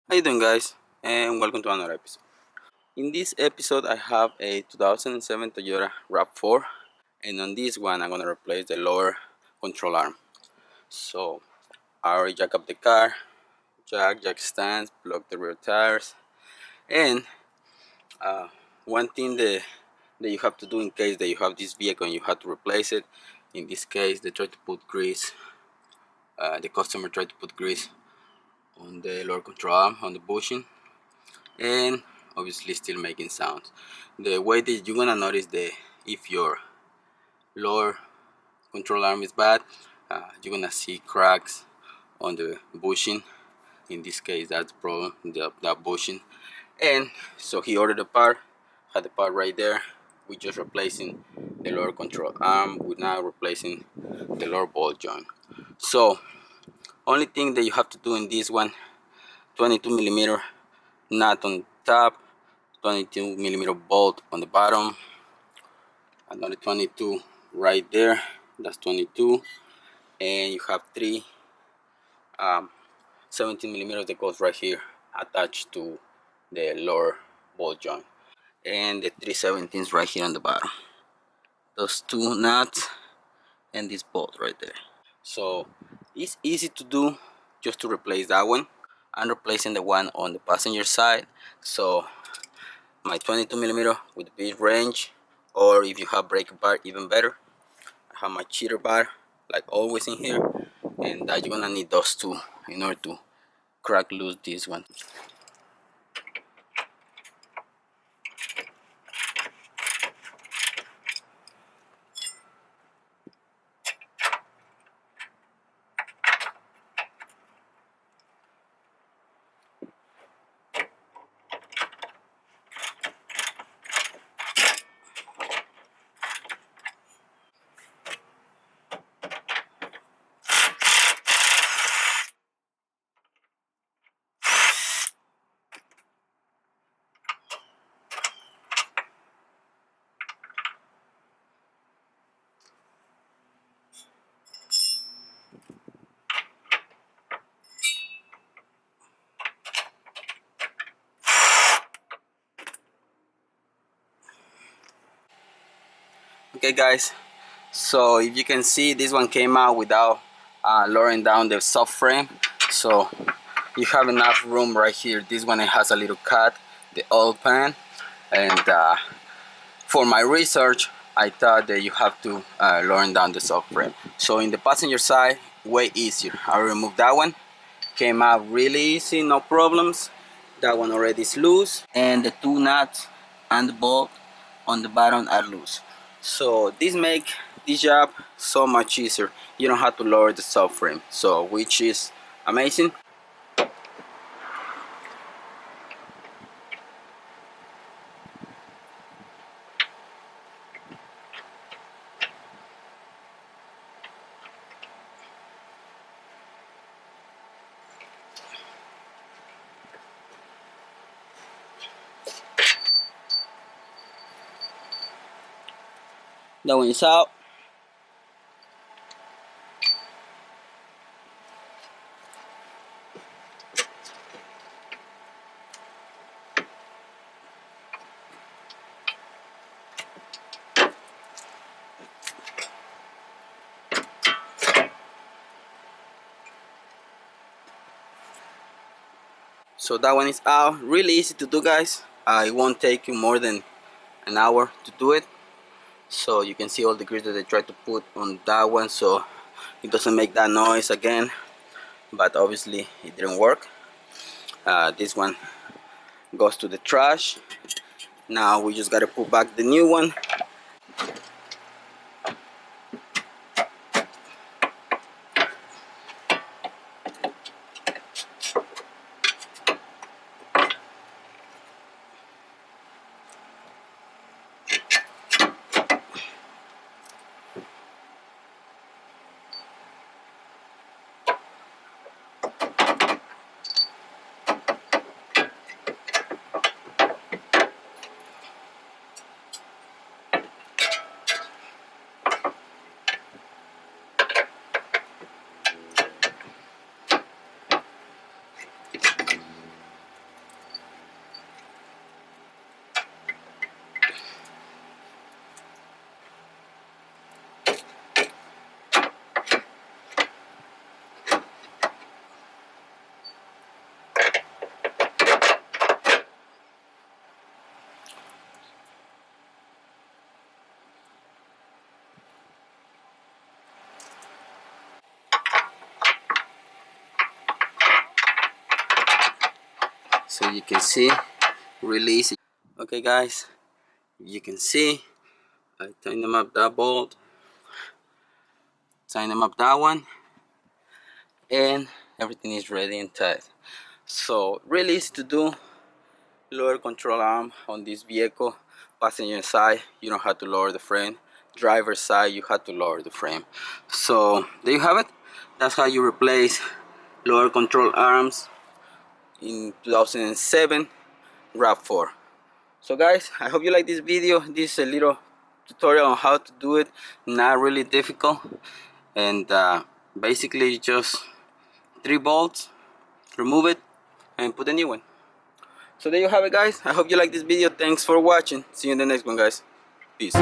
How you doing, guys? And welcome to another episode. In this episode I have a 2007 Toyota Rav4, and on this one I'm gonna replace the lower control arm. So I already jack up the car, jack stands, plug the rear tires, and one thing that you have to do in case that you have this vehicle and you have to replace it. In this case they tried to put grease, the customer tried to put grease on the lower control arm, on the bushing, and obviously still making sounds. The way that you're gonna notice that if your lower control arm is bad, you're gonna see cracks on the bushing. In this case that's the problem, that bushing. And so he ordered the part, had the part right there. We're just replacing the lower control arm. We're now replacing the lower ball joint. So only thing that you have to do in this one, 22 millimeter nut on top, 22 millimeter bolt on the bottom, another 22 right there, that's 22, and you have three 17 millimeters that goes right here attached to the lower ball joint, and the 3/17 right here on the bottom, those two nuts and this bolt right there. So it's easy to do, just to replace that one. I'm replacing the one on the passenger side, so my 22 millimeter with big range, or if you have breaker bar, even better. I have my cheater bar like always in here, and that you're gonna need those two in order to crack loose this one. Okay guys, so if you can see, this one came out without lowering down the subframe, so you have enough room right here. This one, it has a little cut, the oil pan, and for my research I thought that you have to lower down the subframe. So in the passenger side, way easier. I removed that one, came out really easy, no problems. That one already is loose, and the two nuts and the bolt on the bottom are loose. So this make this job so much easier. You don't have to lower the subframe, so which is amazing. That one is out. So that one is out. Really easy to do, guys. It won't take you more than an hour to do it. So you can see all the grease that they tried to put on that one, so it doesn't make that noise again, but obviously it didn't work. This one goes to the trash. Now we just gotta put back the new one. so you can see release it. Okay guys, you can see I tighten them up that bolt, tighten them up that one, and everything is ready and tight. So really easy to do. Lower control arm on this vehicle. Passenger side, you don't have to lower the frame. Driver side, you have to lower the frame. So there you have it. That's how you replace lower control arms in 2007 Rav4. So guys, I hope you like this video. This is a little tutorial on how to do it. Not really difficult, and basically just 3 bolts, remove it and put a new one. So there you have it guys. I hope you like this video. Thanks for watching. See you in the next one guys. Peace.